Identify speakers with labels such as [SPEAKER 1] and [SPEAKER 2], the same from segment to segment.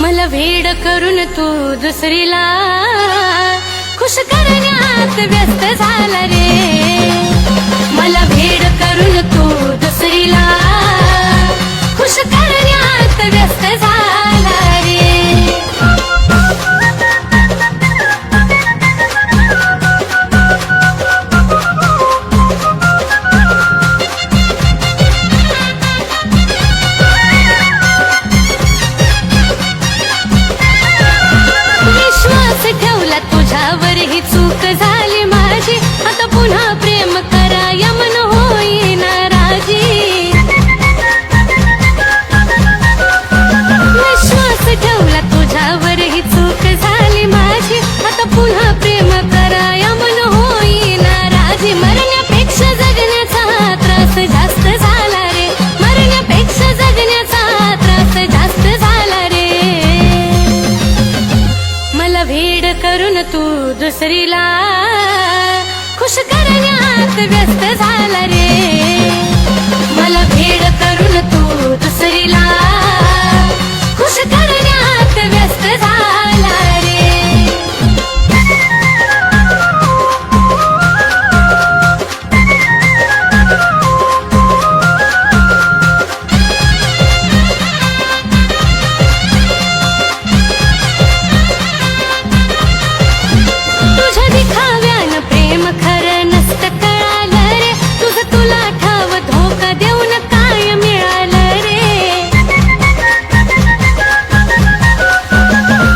[SPEAKER 1] मला वेड करून तू दुसरीला खुश करण्यात व्यस्त झाला रे. मला वेड करून तू दुसरीला खुश करण्यात व्यस्त झाला रे. विश्वास ठेवला तुझ्यावर ही चूक झाली माझी. आता पुन्हा प्रेम करा यमन होईन राजी. विश्वास ठेवला तुझ्यावर ही चूक झाली माझी. आता पुन्हा प्रेम करा यमन होईन राजी. मरण्यापेक्षा जगण्याचा त्रास जास्त झाला रे. मरण्यापेक्षा जगण्याचा त्रास जास्त झाला रे. मला वेड करून तू दुसरीला खुश करण्यात व्यस्त झाला रे. मला वेड करून तू दुसरीला खुश करण्यात व्यस्त झाला रे. तुझ्या दिखाव्यानं प्रेम खरं नसतं कळालं रे. तुझं तुला ठाव धोका देऊन काय मिळालं रे.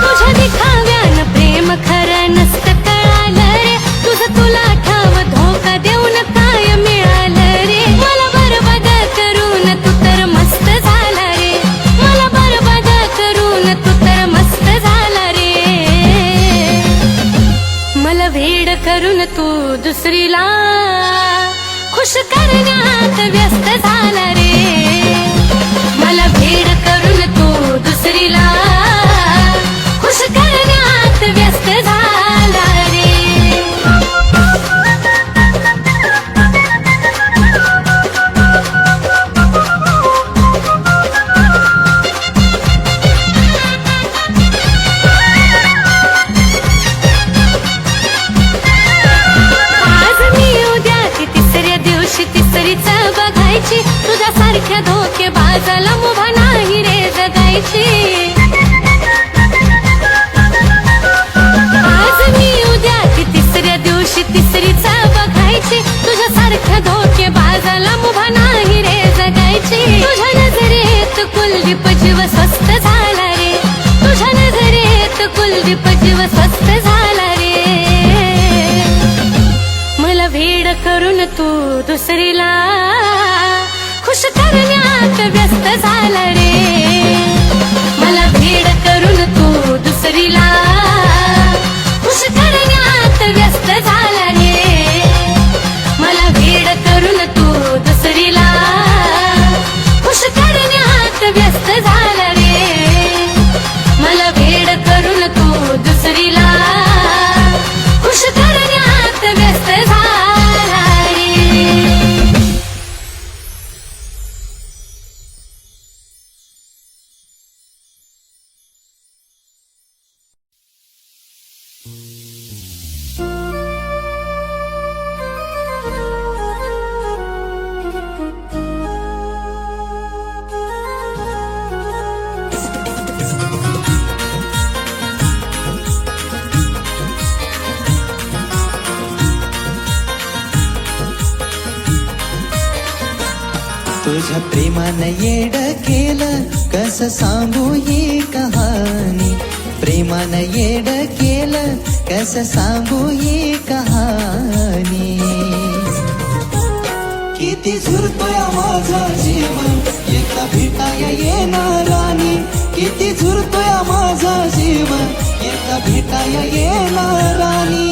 [SPEAKER 1] तुझ्या दिखाव्यानं प्रेम खरं नसतं कळालं रे. तुझं तुला ठाव धोका देऊन काय मिळालं रे. मला बरबाद करून तू तर मस्त झाला रे. मला बरबाद करून तू तर मस्त झाला रे. मला वेड करून तू दुसरीला खुश करण्यात व्यस्त झाला रे. मला वेड करून तू दुसरीला खुश करण्यात व्यस्त झाला रे. आज मी उद्या ती तिसऱ्या दिवशी तिसरीच बघायची. तुझ्यासारख्या धोकेबाजाला मुभा नाही रे जगायची. आज मी उद्या ती तिसऱ्या दिवशी तिसरीच बघायची. तुझ्यासारख्या धोकेबाजाला मुभा नाही रे जगायची. तुझ्या नजरेत कुलदीप जीव स्वस्त झाला रे. तुझ्या नजरेत कुलदीप जीव स्वस्त झाला रे. मला वेड करून तू दुसरीला खुश करण्यात व्यस्त झाला रे. मला वेड करून तू दुसरीला खुश करण्यात व्यस्त झाला रे. मला वेड करून तू दुसरीला खुश करण्यात व्यस्त झाला रे. मला वेड करून तू दुसरीला खुश करण्यात व्यस्त झाला रे.
[SPEAKER 2] तुझ्या प्रेमानं येड केलं कसं सांगू ही कहाणी. प्रेमानं येड केलं कसं सांगू ही कहाणी. किती झुरतोय माझा जीव एकदा भेटाया येणार राणी. किती झुरतोय माझा जीव एकदा भेटाया येणार राणी.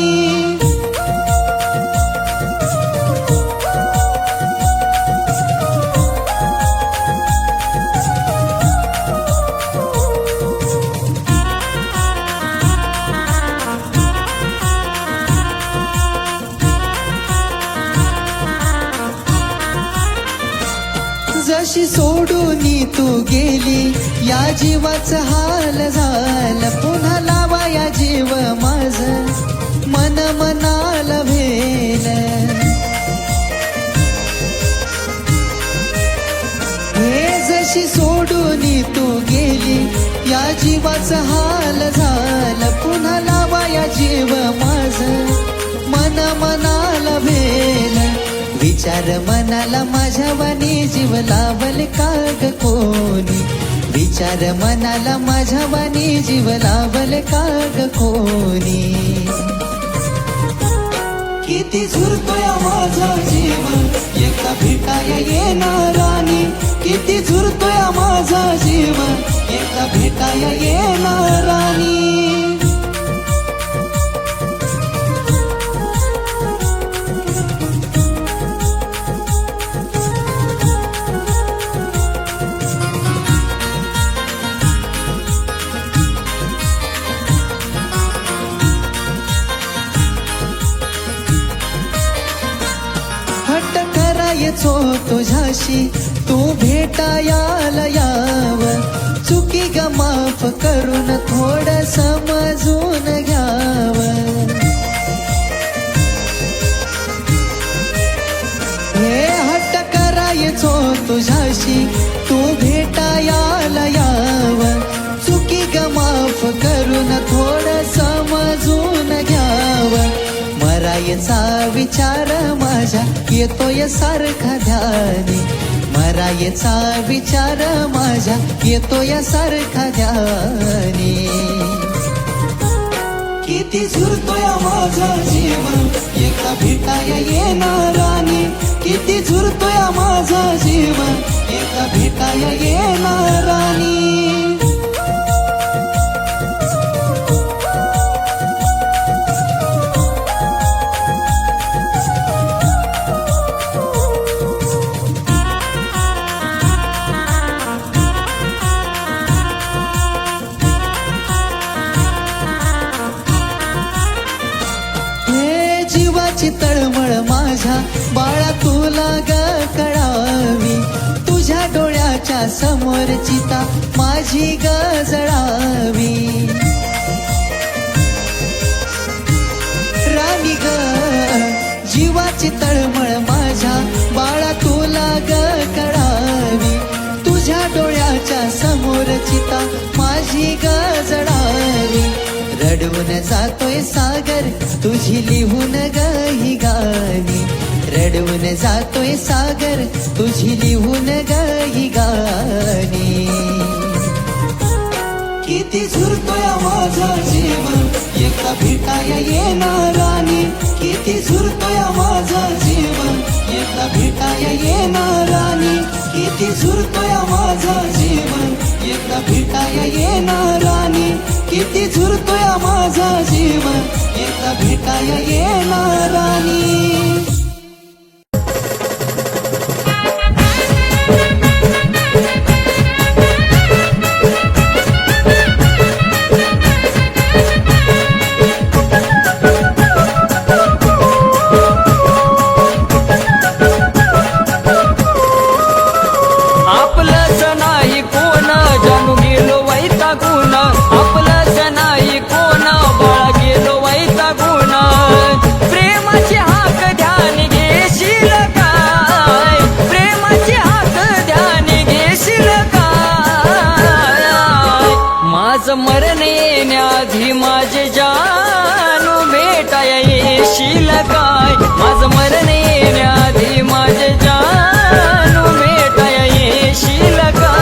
[SPEAKER 2] जशी सोडून तू गेली या जीवाचं हाल झालं पुन्हा लावा या जीव माझ मन मनाला भेल हे जशी सोडून तू गेली या जीवाचं हाल झालं पुन्हा लावा या जीव माझ मन मनाला भेल विचार मनाला माझ्या वाणी जीव लावल काग कोणी विचार मनाला माझ्या वाणी जीव लावल काग कोणी किती झुरतोय माझा जीव एकदा भेटाया येणारानी किती झुरतोय माझा जीव एकदा भेटाया येणारानी करायचो तुझ्याशी तू भेटायाला याव चुकी ग माफ करून थोडं समजून घ्याव हे हट्ट करायचो तुझ्याशी तू भेटायाला याव चुकी ग माफ करून थोडं समजून घ्याव मरायचा विचार माझ्या येतोय सारखा ध्यानी मरायचा विचार माझ्या येतोय सारखा ध्यानी किती झुरतोय माझा जीव एकदा भेटाया येणारानी किती झुरतोय माझा जीव एकदा भेटाया येणारानी जीवाची तळमळ माझ्या बाळा तुला ग कळावी तुझ्या डोळ्याच्या समोर चिता माझी ग जळावी राणी ग जीवाची तळमळ माझ्या बाळा तुला ग कळावी तुझ्या डोळ्याच्या समोर चिता माझी ग जळावी रडवून जातोय सागर तुझी लिहून ग ही गाणी रडवून जातोय सागर तुझी लिहून ग ही गाणी किती झुरतोय माझा जीव एकदा भेटाया येणारानी किती झुरतोय माझा जीव एकदा भेटाया येणारानी किती झुरतोय माझा जीव एकदा भेटाया येणारानी किती झुरतोय माझा जीव एकदा भेटाया येणारानी
[SPEAKER 3] आपलंच नाही कोण जाणू गेलो वैतागून आपलंच नाही कोण बाळा गेलो वैतागून प्रेमाची हाक ध्यान घेशील काय प्रेमाची हाक ध्यान घेशील काय माझं मरण येण्याआधी माझे जानू भेटाया येशील काय माझं मरण येण्याआधी माझे जानू भेटाया येशील काय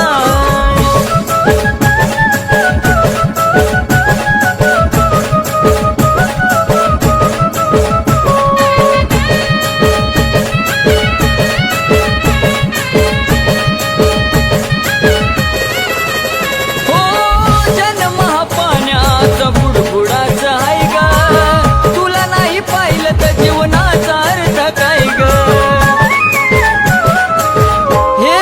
[SPEAKER 3] हो जन्म हा पाण्याचा बुडबुडाचा आहे ग तुला नाही पाहिलं तर जीवनाचा अर्थ काय ग हे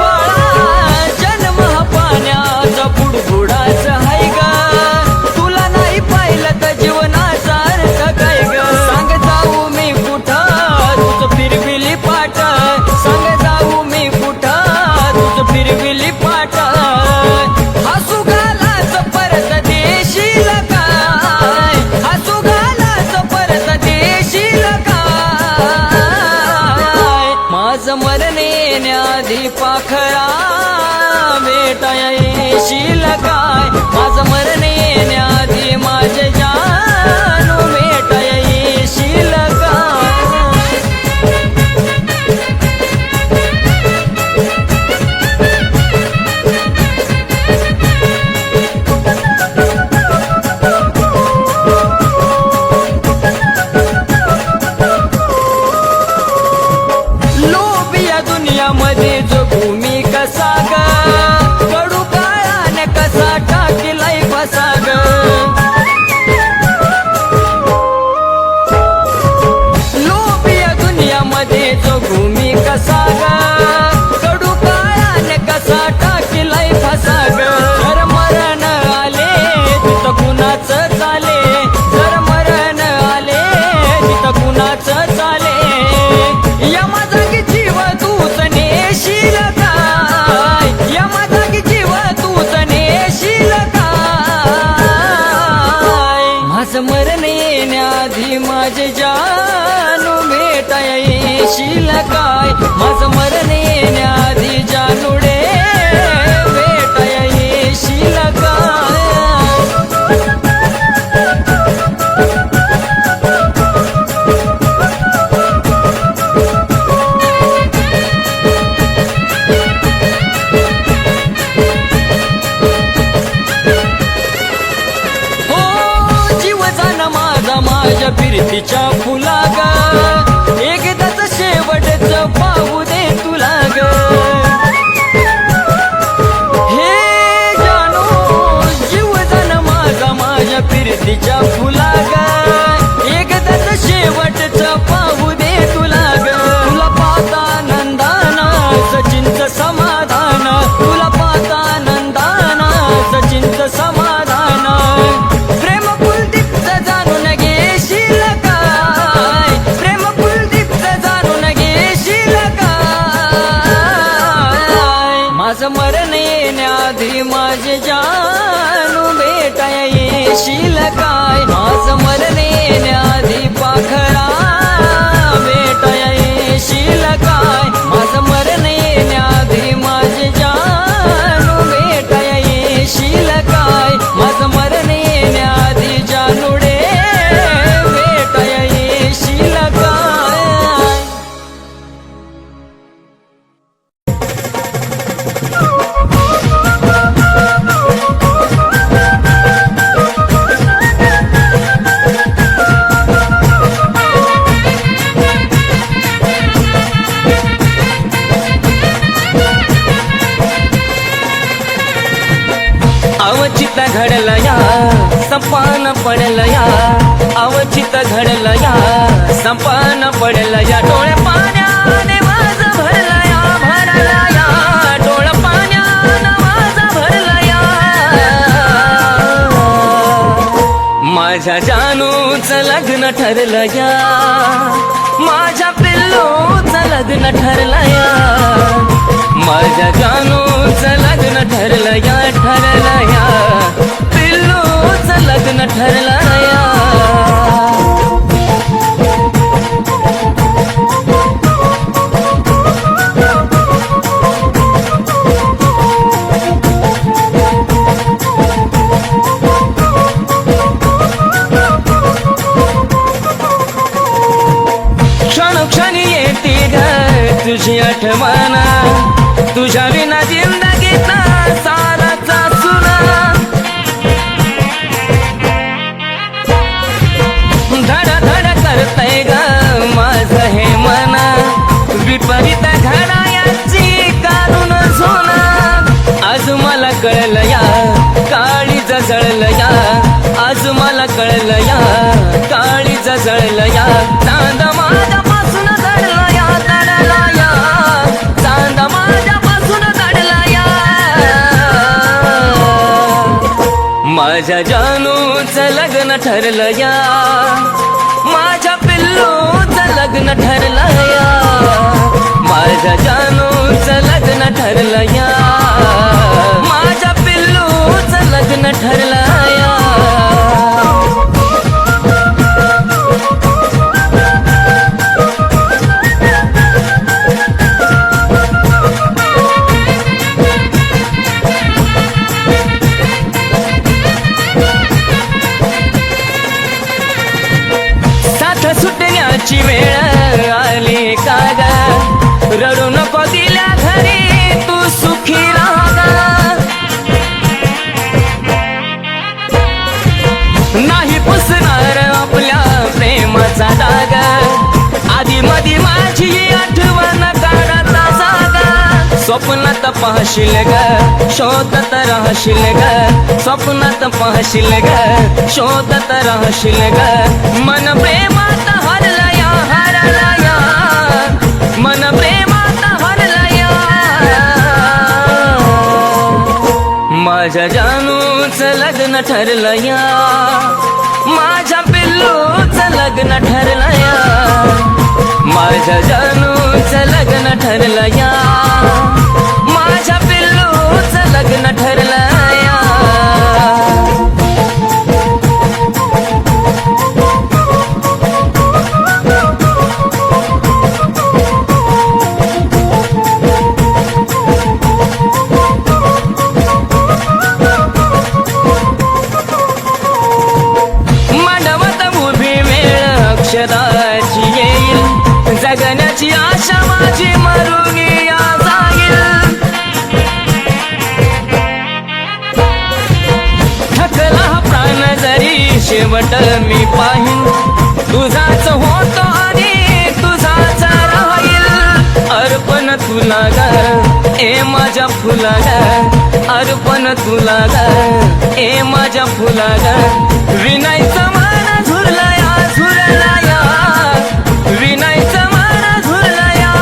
[SPEAKER 3] बाळा जन्म हा पाण्याचा बुडबुडाचा आहे ग येण्याआधी पाखरा भेटाया येशील काय माझं मरण येण्याआधी माझे जानू भेटाया येशील काय लोभिया दुनियामध्ये जो भूमी कसा ग कडू काळाने कसा टाकीलाय फसा ग लोभिया दुनियामध्ये जो भूमी कसा ग कडू काळाने कसा टाकीलाय फसा ग जर मरण आले तिथं कुणाचं चाले जर मरण आले तिथं कुणाचं चाले या माझा की जीव तूच नेशील काय या माझा की जीव तूच नेशील काय माझं मरण येण्याआधी माझे जानू भेटाया येशील काय माझं मरण येण्याआधी जानूडे भेटाया येशील काय माझ्या फिरतीच्या फुला ग एकदाच शेवटचं पाहू दे तुला ग हे जानू जीव जाण माझ्या फिरतीच्या फुला ग एकदाच शेवटचं पाहू दे तुला ग तुला पाहता नंदाना सचिनचं समाधान तुला पाहता नंदाना सचिनचं समाधान प्रेम कुलदीपचं जाणून घेशील काय प्रेम कुलदीपचं जाणून घेशील काय माझं मरण येण्याआधी माझे जानू भेटाया येशील काय माझं मरण येण्याआधी पाखरा भेटाया येशील काय माझं मरण येण्याआधी माझे जानू भेटाया येशील काय माझं मरण येण्याआधी जानूडे भेटाया येशील काय अवचित घडलं या संपान पडलं या अवचित घडलं या संपान पडलं या डोळे पाण्याने माझं भरलं या डोळे पाण्यानं माझं भरलं या माझ्या जानूचं लग्न ठरलं या माझ्या पिल्लूचं लग्न ठरलं या माझ्या जानूचं लग्न ठरलं या पिल्लूचं लग्न ठरलं या क्षणोक्षणी येते ग तुझी आठवण तुझ्या विना जिंदगीचा साराचा सुना धड धड करतय ग माझं हे मन विपरीत घडायाची काढून झोना आज मला कळलं या काळी जळलं या आज मला कळलं या काळी जळलं या चांद माझ्यापासून दडला या दडला या चांद माझ्यापासून दडला या माझ्या जानूचं लग्न ठरलं या माझ्या पिल्लूचं लग्न ठरलं या माझ्या जानूचं लग्न ठरलं या माझ्या पिल्लूचं लग्न ठरलं या कसा दाग आधी मधी माझी आठवण काढता जागा स्वप्नात पाहशील ग शोधत राहशील ग स्वप्नात पाहशील ग शोधत राहशील ग मन प्रेमात हरलया हरलया मन प्रेमात हरलया माझ्या जानूच लग्न ठरलया माझ्या पिल्लूच लग्न ठरलया माझ्या जानूच लग्न ठरलया माझ्या पिल्लूच लग्न ठरलया अक्षराची येईल जगण्याची आशा माझी मरून जाईल थकला प्राण जरी शेवट मी पाहिन तुझाच होतो आणि तुझाच राहील अर्पण तुला ग ए माझ्या फुला ग अर्पण तुला ग ए माझ्या फुला ग विनायचं मन झुरलया झुरलया विनायचं मन झुरलया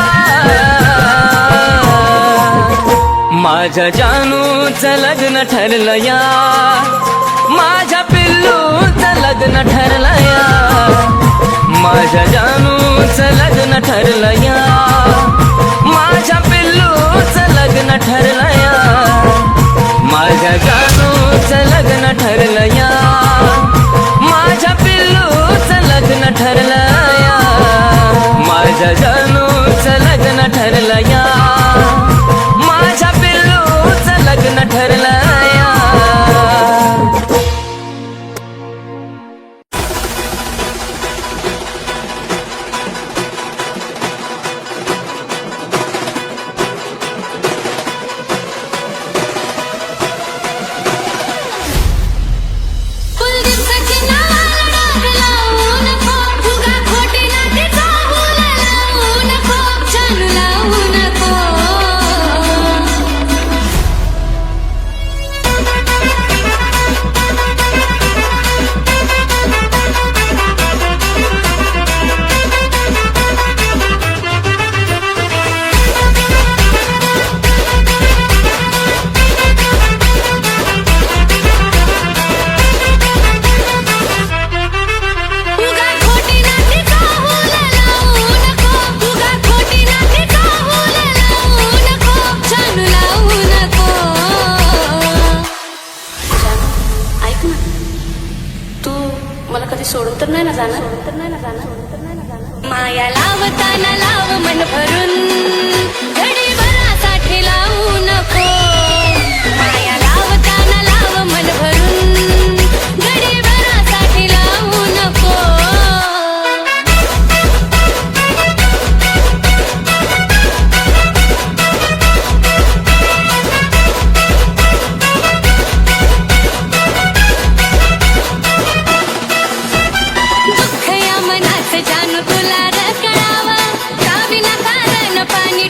[SPEAKER 3] माझ्या जानूचं लग्न ठरलया माझ्या पिल्लूचं लग्न ठरलया माझ्या जानूचं लग्न ठरलया माझ्या पिल्लूचं लग्न ठरलया माझ्या जानूचं लग्न ठरलया माझ्या पिल्लूचं लग्न ठरलया माझ्या जानूचं लग्न ठरलया माझ्या पिल्लूचं लग्न ठरलया
[SPEAKER 1] सोडून तर नाही ना जाणार माया लावताना लाव मन भरून घडी भरासाठी लावू नको माया लावताना लाव मन भरून घडी भरासाठी लावू नको जानू तुला रकळावा का विना कारण पाणी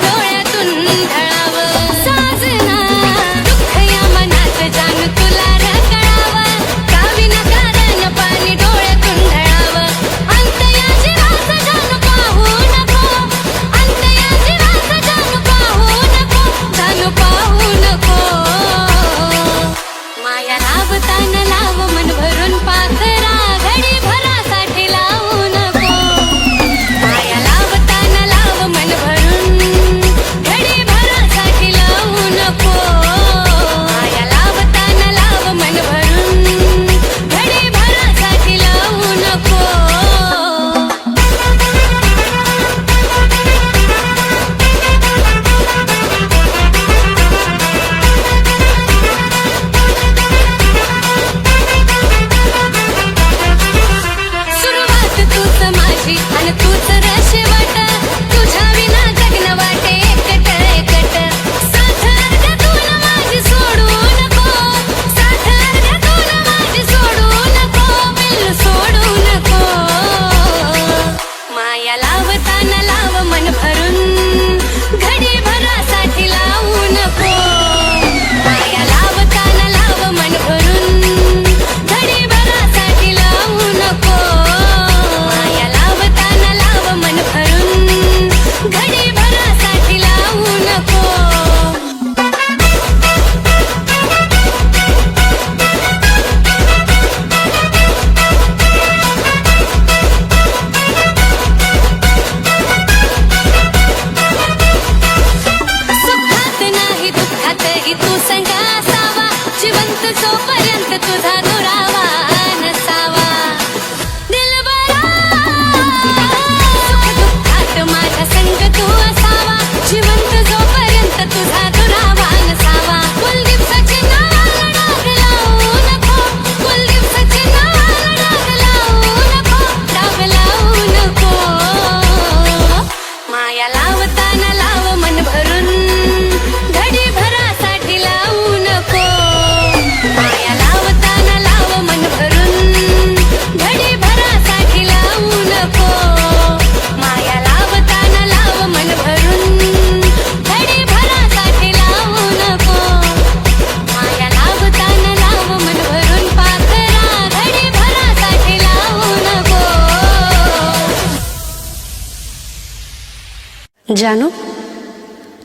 [SPEAKER 4] जानू,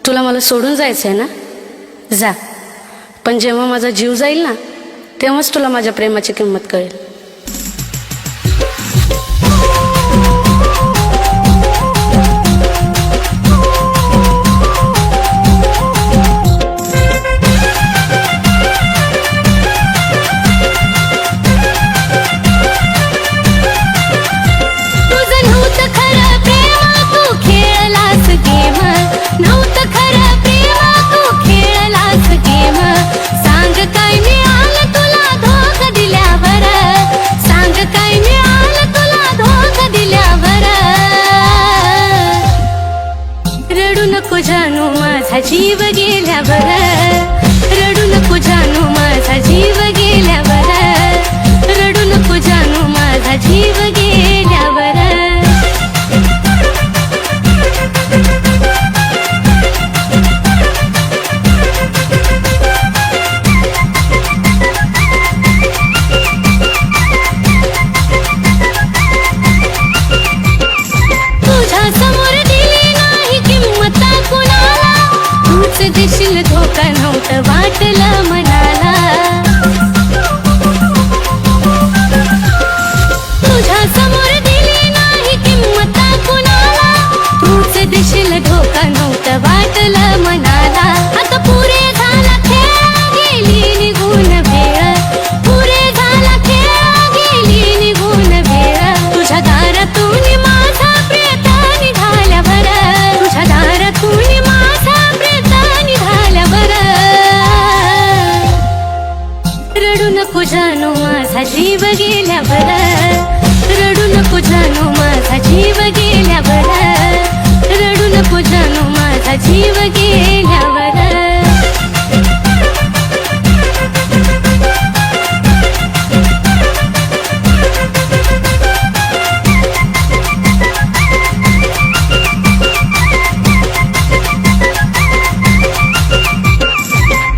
[SPEAKER 4] तुला मला सोडून जायचं आहे ना? जा, पण जेव्हा माझा जीव जाईल ना तेव्हाच तुला माझ्या प्रेमाची किंमत कळेल.
[SPEAKER 1] तुझं नव्हतं खरं प्रेम, तू खेळलास गेम. नव्हतं खरं प्रेम, तू खेळलास गेम. सांग काय मिळालं तुला धोका दिल्यावर? सांग काय मिळालं तुला धोका दिल्यावर? रडू नको जानू माझा जीव गेल्यावर. रडू नको जानू माझा जीव गेल्यावर. रडू नको जानू माझा जीव गेल्यावर. तुझ्या समोर दिली नाही किंमत कुणाला. तूच देशील धोका नव्हतं वाटलं मनाला. तुझ्या समोर दिली नाही किंमत कुणाला. तूच देशील धोका नव्हतं वाटलं मनाला. आता पुरे झाला खेळ, गेली निघून वेळ. पुरे झाला खेळ, गेली निघून वेळ. तुझ्या दारातून माझा प्रेत निघाल्यावर. तुझ्या दारातून माझा प्रेत निघाल्यावर. रडू नको जानू माझा जीव गेल्यावर. रडू नको जानू माझा जीव गेल्यावर. रडू नको जानू माझा जीव गेल्यावर.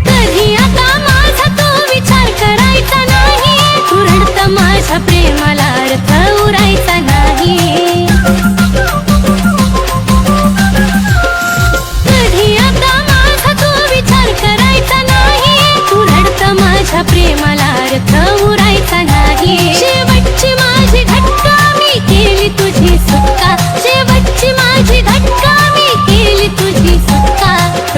[SPEAKER 1] कधी आता माझा तो विचार करायचा नाही. तू रडतं माझ्या प्रेमाला अर्थ उरायचा नाही. कधी आता माझा तो विचार करायचा नाही. तू रडतं माझ्या प्रेमाला अर्थ उरायचा नाही. शेवटची माझी घटका मी केली तुझी सुटका. शेवटची माझी घटका मी केली तुझी सुटका.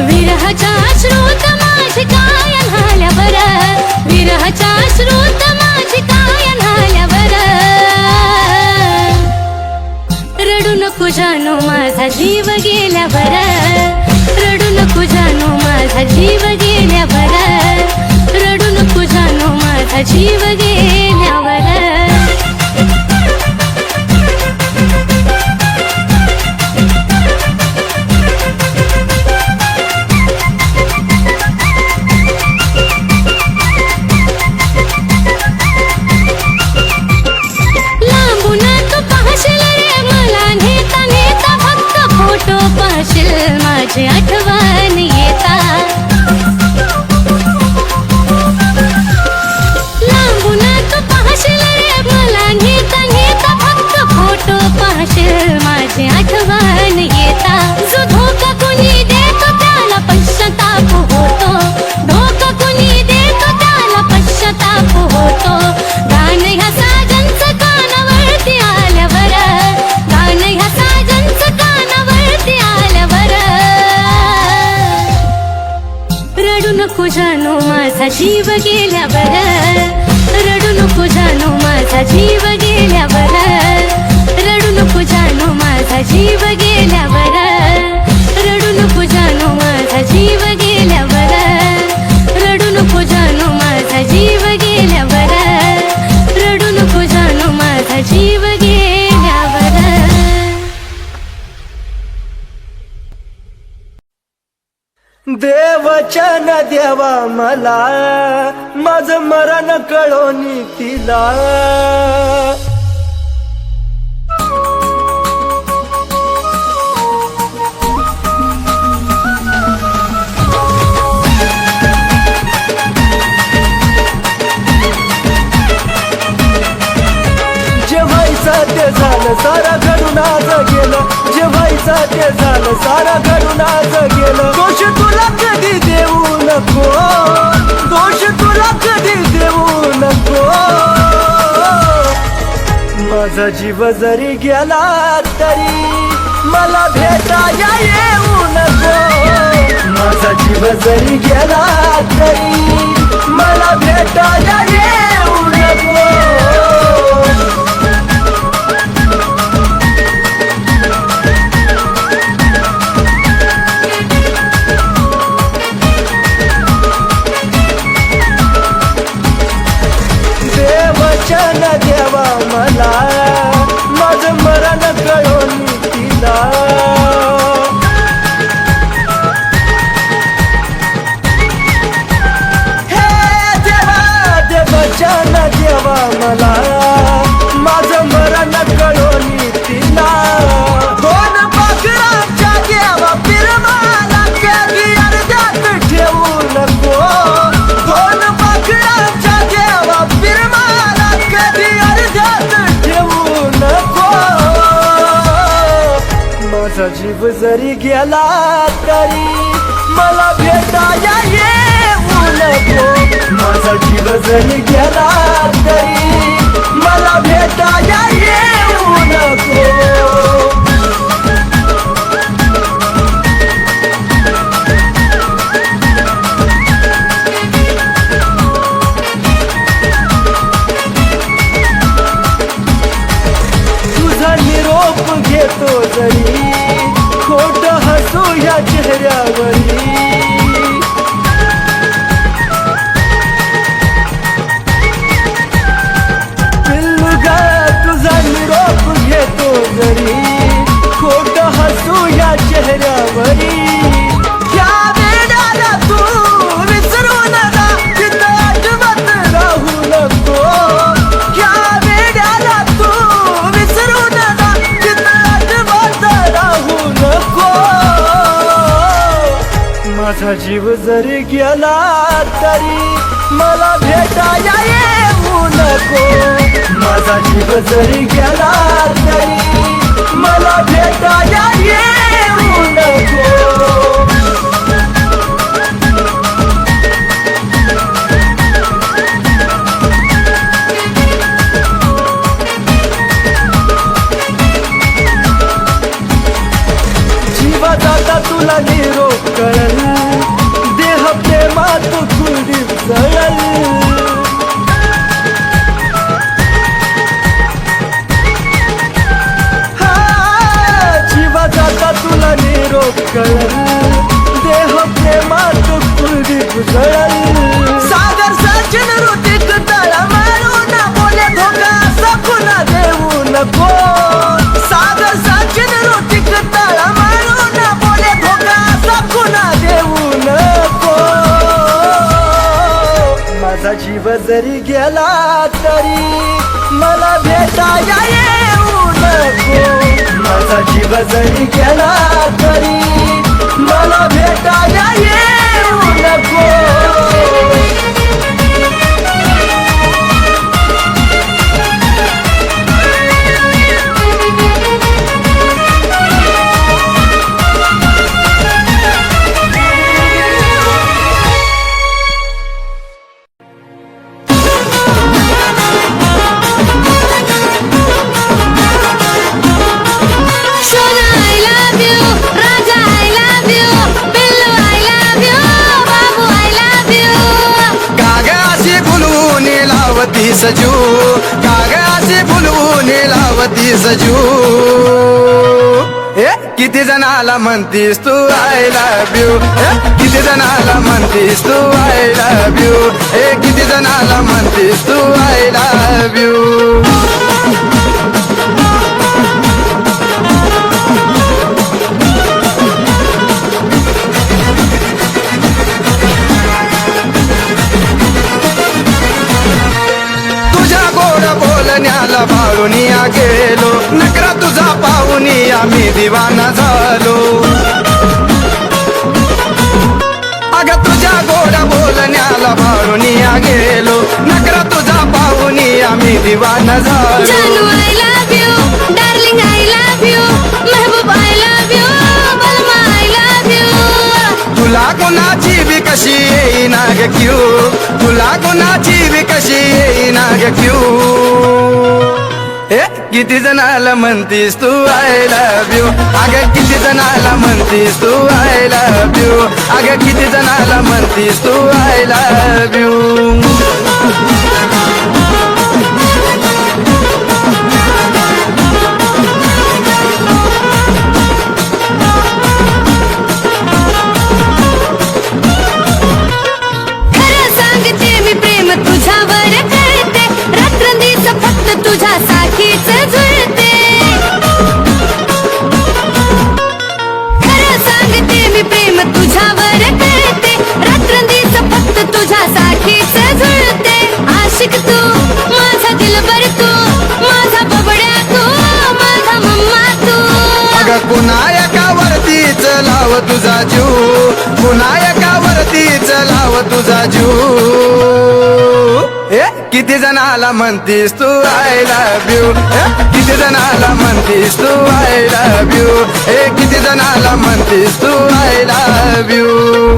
[SPEAKER 1] विरहाच्या अश्रूत माझी काय न्हाल्यावर. विरहाच्या अश्रूत माझी काय न्हाल्यावर. रडू नको जानू माझा जीव गेल्यावर. रडू नको जानू माझा जीव गेल्यावर. रडू नको जानू माझा जीव गेल्यावर. लांबून तू पाहशील रे मला नेता नेता. फक्त फोटो पाहशील माझी आठवण येता. लांबून तू पाहशील रे मला नेता नेता. फक्त फोटो पाहशील माझी आठवण येता. जो धोका कुणी देतो त्याला पश्चाताप होतो. धोका कुणी देतो त्याला पश्चाताप होतो. गाणं ह्या साजनचं कानावरती आल्यावर. गाणं ह्या साजनचं कानावरती आल्यावर. रडू नको जानू माझा जीव गेल्यावर. रडू नको जानू माझा जीव गेल्यावर. रडू नको जानू माझा जीव गेल्यावर. रडू नको जानू माझा जीव गेल्यावर. रडू नको जानू माझा जीव गेल्यावर. रडू नको जानू माझा जीव गेल्यावर.
[SPEAKER 5] देवाच्या न देवा मला माझं मरण कळोनी तिला. जे व्हायचं ते झालं, सारा घडून आज गेलं. जे व्हायचं ते झालं सारं घडून आज गेलं. दोष तुला कधी देऊ नको, दोष तुला कधी देऊ नको. माझा जीव जरी गेला तरी मला भेटाया येऊ नको. माझा जीव जरी गेला तरी मला भेटाया येऊ नको. देवचन देवा मला माझं मरण कळून तिला. देवचन देवा मला माझं मरण कळून तिला. दोन पाखरांच्या देवा पिरमाला कधी अर्ध्यात ठेवू नको. दोन पाखरांच्या देवा पिरमाला कधी अर्ध्यात ठेवू नको. माझा जीव जरी गेला तरी मला भेटाया येऊ नको. माझा जीव जरी गेला तरी मला भेटाया येऊ नको. तुझा निरोप घेतो जरी खोट हसू या चेहऱ्यावरी. पिल्लुगा तुझा निरोप घेतो जरी खोट हसू या चेहऱ्यावरी. या वेळाला तू विसरू नका तिथं आठवत राहू नको. या वेळाला तू विसरू नका तिथं आठवत राहू नको. माझा जीव जरी गेला तरी मला भेटाया येऊ नको. माझा जीव जरी गेला तरी मला भेटाया येऊ नको. जीवा जाता तुला निरोप कळल, देह प्रेमात कुंडीत जळल. जीवा जाता तुला निरोप कळल, देह प्रेमात कुंडीत जळल. सागर सचिन ऋतिक तळा मारून बोले धोका असा पुन्हा देऊ नको. सागर सचिन ऋतिक तळा मारून बोले धोका असा पुन्हा देऊ नको. माझा जीव जरी गेला तरी मला भेटाया येऊ नको. माझा जीव जरी गेला तरी मला भेटाया येऊ नको.
[SPEAKER 1] सोना I love you, Raja I love you, Billu I love you, Babu I love you.
[SPEAKER 6] कागदाशी फुलवून लावती सजू, कागदाशी फुलवून लावती सजू. किती जणाला म्हणतीस तू आय लव्ह यू. किती जणाला म्हणतीस तू आय लव्ह यू. किती जणाला म्हणतीस तू आय लव्ह यू. बोलण्याला बाळूनिया गेलो, नकरा तुझा पाहुनिया मी दिवाना झालो. अग तुझ्या गोड बोलण्याला बाळूनिया गेलो, नकरा तुझा पाहुनिया मी दिवाना झालो.
[SPEAKER 1] जानू I love you, darling I love you, Mehboob I love you,
[SPEAKER 6] कशी येईना ग क्यू तुला कुणाची बी कशी येईना ग क्यू किती जणाला म्हणतीस तू आय लव्ह यू अगं किती जणाला म्हणतीस तू आय लव्ह यू अगं किती जणाला म्हणतीस तू आय लव्ह यू
[SPEAKER 1] खरं सांगते मी प्रेम तुझ्यावर करते रात्रंदिवस फक्त तुझ्यासाठीच जुळते खरं सांगते मी प्रेम तुझ्यावर करते रात्रंदिवस फक्त तुझ्यासाठीच जुळते आशिक तू माझा दिलबर तू माझा बबड्या तू माझा मम्मा तू
[SPEAKER 6] अगं कुणायकावरतीच लाव तुझा जीव कुणायकावरतीच लाव तुझा जीव किती जणाला म्हणतीस तू आय लव्ह यू किती जणाला म्हणतीस तू आय लव्ह यू किती जणाला म्हणतीस तू आय लव्ह यू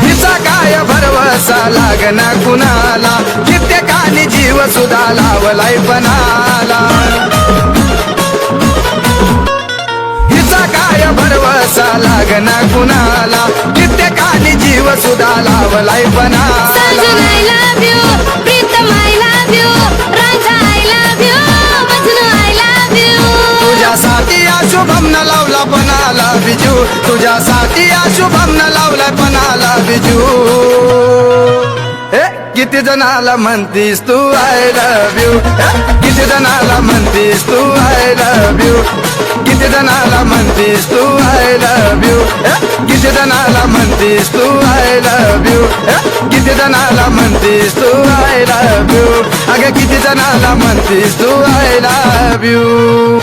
[SPEAKER 6] हिचा काय भरवसा लागना कुणाला कित्येकानी जीव सुद्धा लावलाय पणाला हिचा काय भरवसा लागना कुणाला कित्येकानी जीव सुद्धा लावलाय पणाला
[SPEAKER 1] सजन आय लव्ह यू प्रीतम आय लव्ह यू राजा आय लव्ह यू मजनू आय लव्ह यू
[SPEAKER 6] तुझ्यासाठी या शुभम न लावला पणाला बिजू तुझ्यासाठी या शुभम न लावला पणाला बिजू किती जणाला म्हणतीस तू आय लव्ह यू किती जणाला म्हणतीस तू आय लव्ह यू किती जणाला म्हणतीस तू आय लव्ह यू किती जणाला म्हणतीस तू आय लव्ह यू किती जणाला म्हणतीस तू आय लव्ह यू अगं किती जणाला म्हणतीस तू आय लव्ह यू